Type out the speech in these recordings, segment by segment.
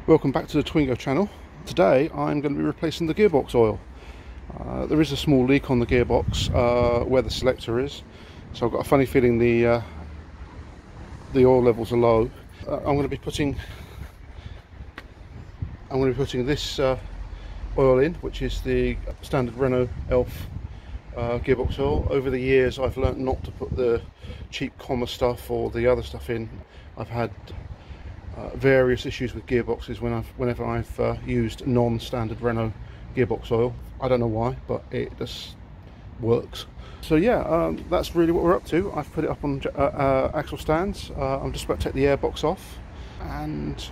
Welcome back to the Twingo channel. Today I'm going to be replacing the gearbox oil. There is a small leak on the gearbox where the selector is, so I've got a funny feeling the oil levels are low. I'm going to be putting this oil in, which is the standard Renault Elf gearbox oil. Over the years I've learnt not to put the cheap comma stuff or the other stuff in. I've had various issues with gearboxes whenever I've used non-standard Renault gearbox oil. I don't know why, but it just works. So yeah, that's really what we're up to. I've put it up on axle stands. I'm just about to take the airbox off and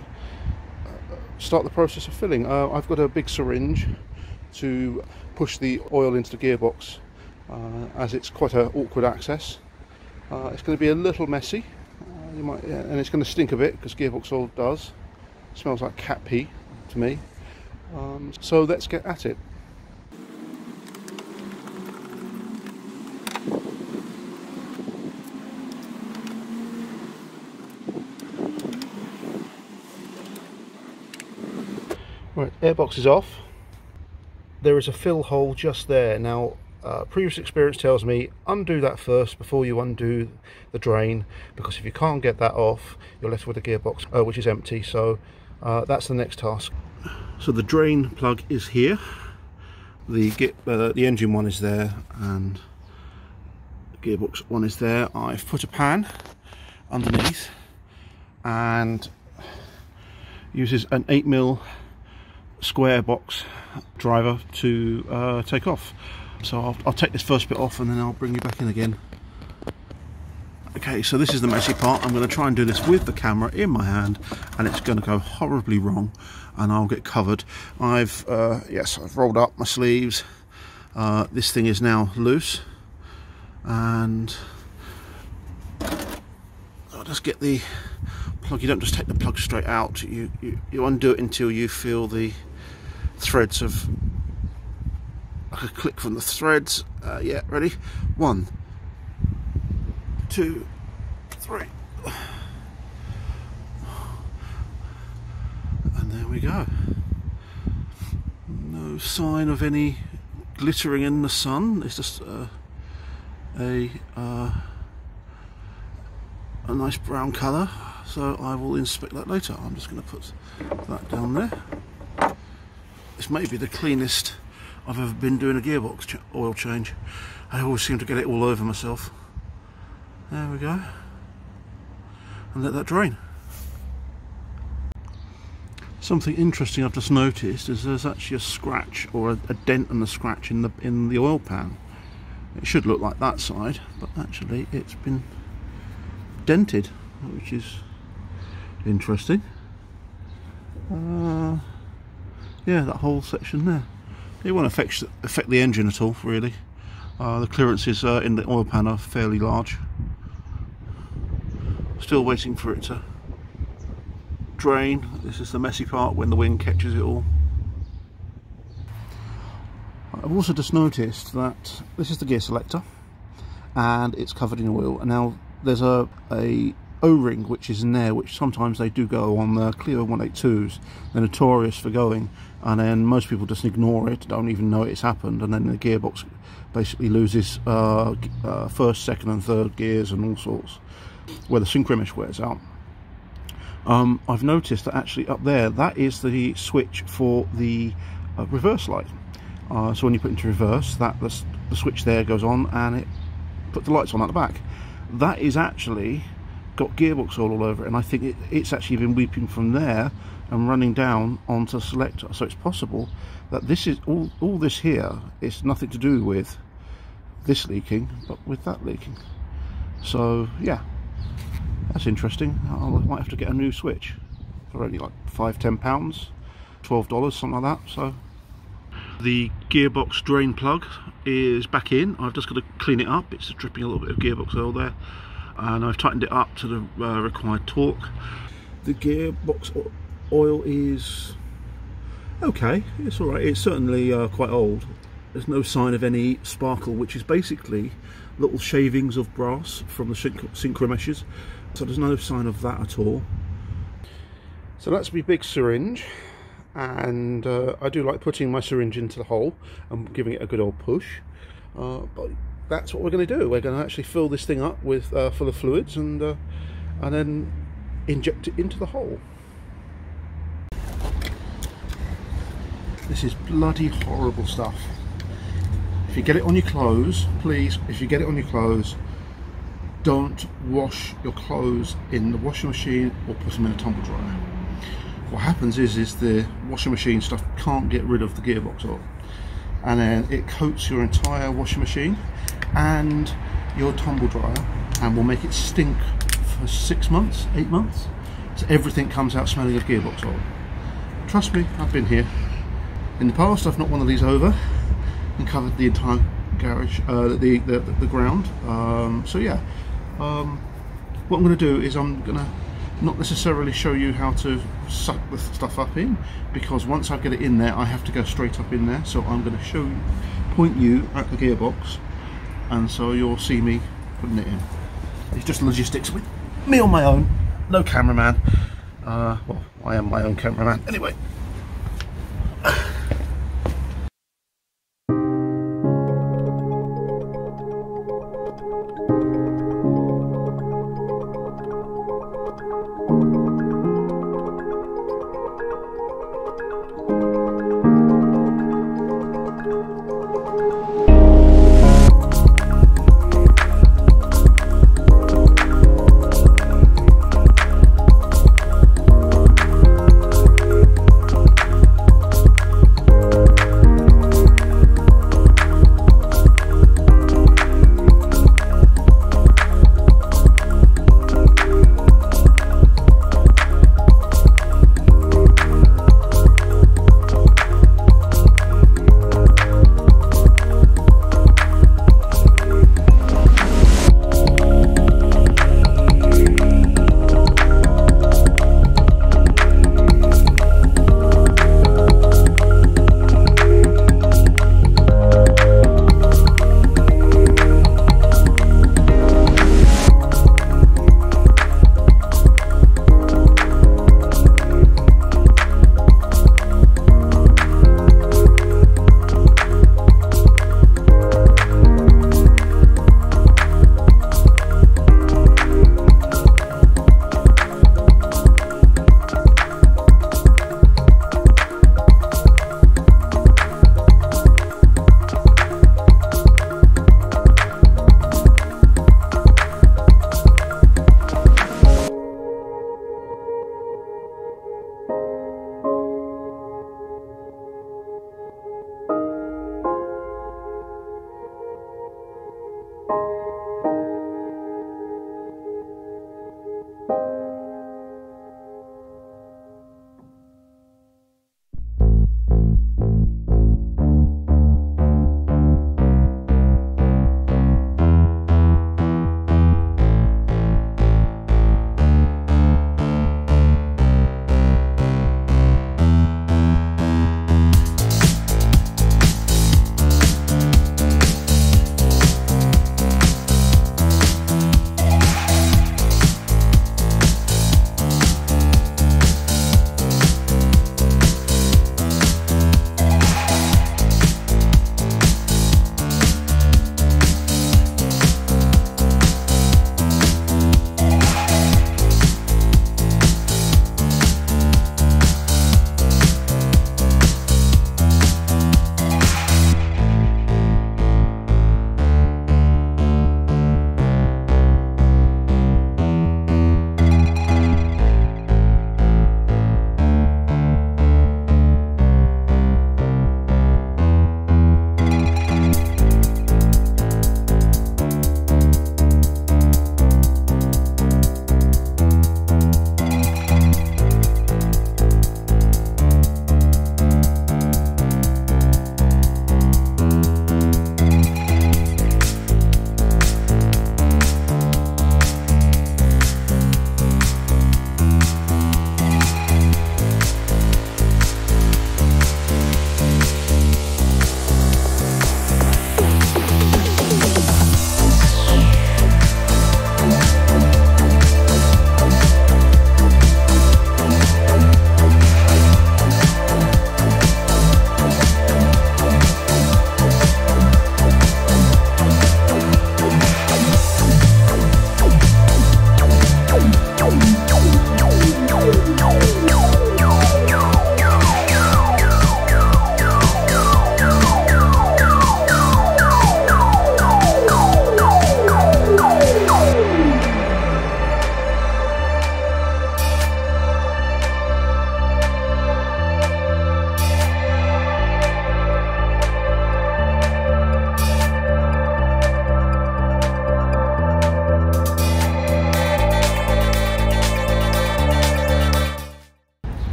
start the process of filling. I've got a big syringe to push the oil into the gearbox, as it's quite an awkward access. It's going to be a little messy. And it's going to stink a bit because gearbox oil does. It smells like cat pee to me. So let's get at it. Right, airbox is off. There is a fill hole just there. Now, previous experience tells me undo that first before you undo the drain, because if you can't get that off, you're left with a gearbox which is empty. So that's the next task. So the drain plug is here. The engine one is there, and the gearbox one is there. I've put a pan underneath and uses an 8mm square box driver to take off. So I'll take this first bit off and then I'll bring you back in again. Okay, so this is the messy part. I'm going to try and do this with the camera in my hand, and it's going to go horribly wrong and I'll get covered. I've rolled up my sleeves. This thing is now loose, and I'll just get the plug. You don't just take the plug straight out. You undo it until you feel the threads of a click from the threads. Yeah, ready? 1, 2, 3, and there we go. No sign of any glittering in the sun. It's just a nice brown colour. So I will inspect that later. I'm just going to put that down there. This may be the cleanest I've ever been doing a gearbox oil change. I always seem to get it all over myself. There we go. And let that drain. Something interesting I've just noticed is there's actually a scratch, or a dent and a scratch in the oil pan. It should look like that side, but actually it's been dented, which is interesting. Yeah, that whole section there. It won't affect the engine at all, really. The clearances in the oil pan are fairly large. Still waiting for it to drain. This is the messy part, when the wind catches it all. I've also just noticed that this is the gear selector, and it's covered in oil. And now there's a O-ring which is in there, which sometimes they do go on the Clio 182s. They're notorious for going, and then most people just ignore it, don't even know it's happened, and then the gearbox basically loses first, second and third gears and all sorts, where the synchro mesh wears out. I've noticed that actually up there, that is the switch for the reverse light. So when you put it into reverse, the switch there goes on and it puts the lights on at the back. That is actually got gearbox oil all over it, and I think it's actually been weeping from there and running down onto the selector. So it's possible that this is all this here is nothing to do with this leaking, but with that leaking. So yeah, that's interesting. I might have to get a new switch for only like £5–10, $12, something like that. So the gearbox drain plug is back in. I've just got to clean it up. It's dripping a little bit of gearbox oil there, and I've tightened it up to the required torque. The gearbox oil is okay. It's alright. It's certainly quite old. There's no sign of any sparkle, which is basically little shavings of brass from the synchro meshes. So there's no sign of that at all. So that's my big syringe, and I do like putting my syringe into the hole and giving it a good old push. But that's what we're going to do. We're going to actually fill this thing up with full of fluids and then inject it into the hole. This is bloody horrible stuff. If you get it on your clothes, please, if you get it on your clothes, don't wash your clothes in the washing machine or put them in a tumble dryer. What happens is the washing machine stuff can't get rid of the gearbox oil, and then it coats your entire washing machine and your tumble dryer and will make it stink for 6 months, 8 months. So everything comes out smelling of gearbox oil. Trust me, I've been here. In the past I've knocked one of these over and covered the entire garage, the ground. So yeah, what I'm going to do is I'm going to not necessarily show you how to suck the stuff up in, because once I get it in there I have to go straight up in there. So I'm going to point you at the gearbox, and so you'll see me putting it in. It's just logistics with me on my own, no cameraman. Well, I am my own cameraman anyway.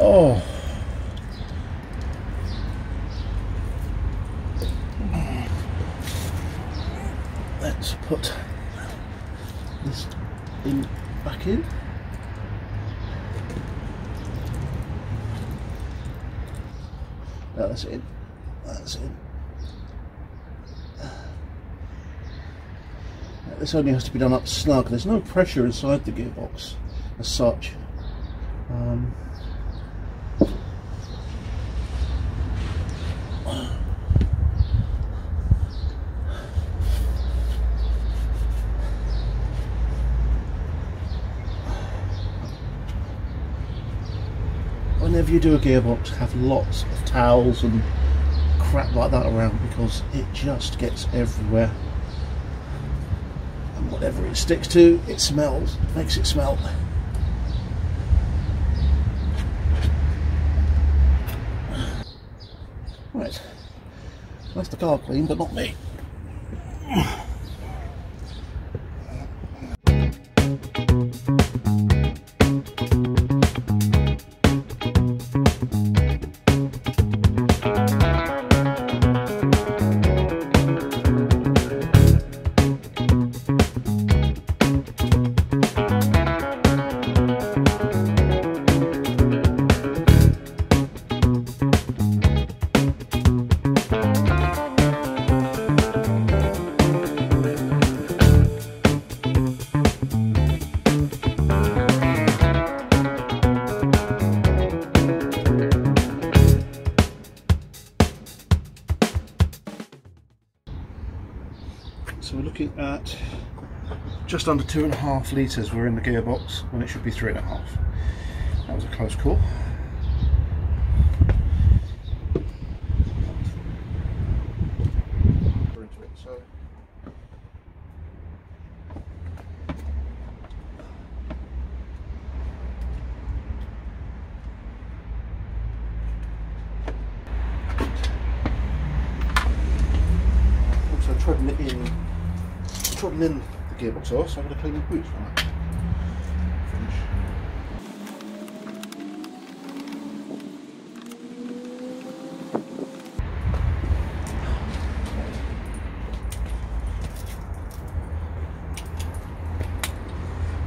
Oh. Let's put this back in. That's in. That's in. This only has to be done up snug. There's no pressure inside the gearbox as such. Whenever you do a gearbox, have lots of towels and crap like that around, because it just gets everywhere, and whatever it sticks to, it smells, makes it smell. Right, that's the car clean, but not me. So we're looking at just under 2.5 litres we're in the gearbox when it should be 3.5. That was a close call. Also trodden in the gearbox oil, so I'm going to clean the boots on that. Finish.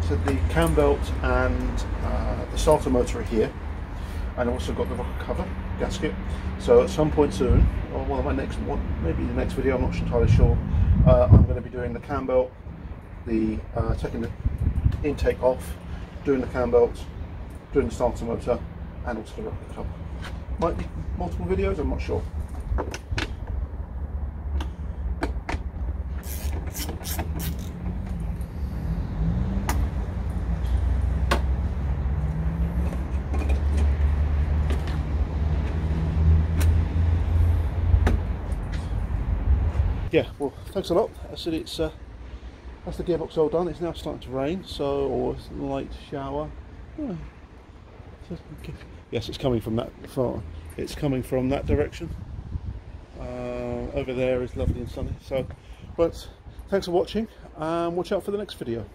So the cam belt and the starter motor are here, and I've also got the rocker cover gasket. So at some point soon, or one of my next one, maybe the next video, I'm not entirely sure, I'm going to be doing the cam belt, taking the intake off, doing the cam belt, doing the starter motor, and also the rocker cover. Might be multiple videos, I'm not sure. Yeah, well, thanks a lot. I said that's the gearbox all done. It's now starting to rain, so, or it's a light shower. Oh. Yes, it's coming from that far. It's coming from that direction. Over there is lovely and sunny. So, but thanks for watching. Watch out for the next video.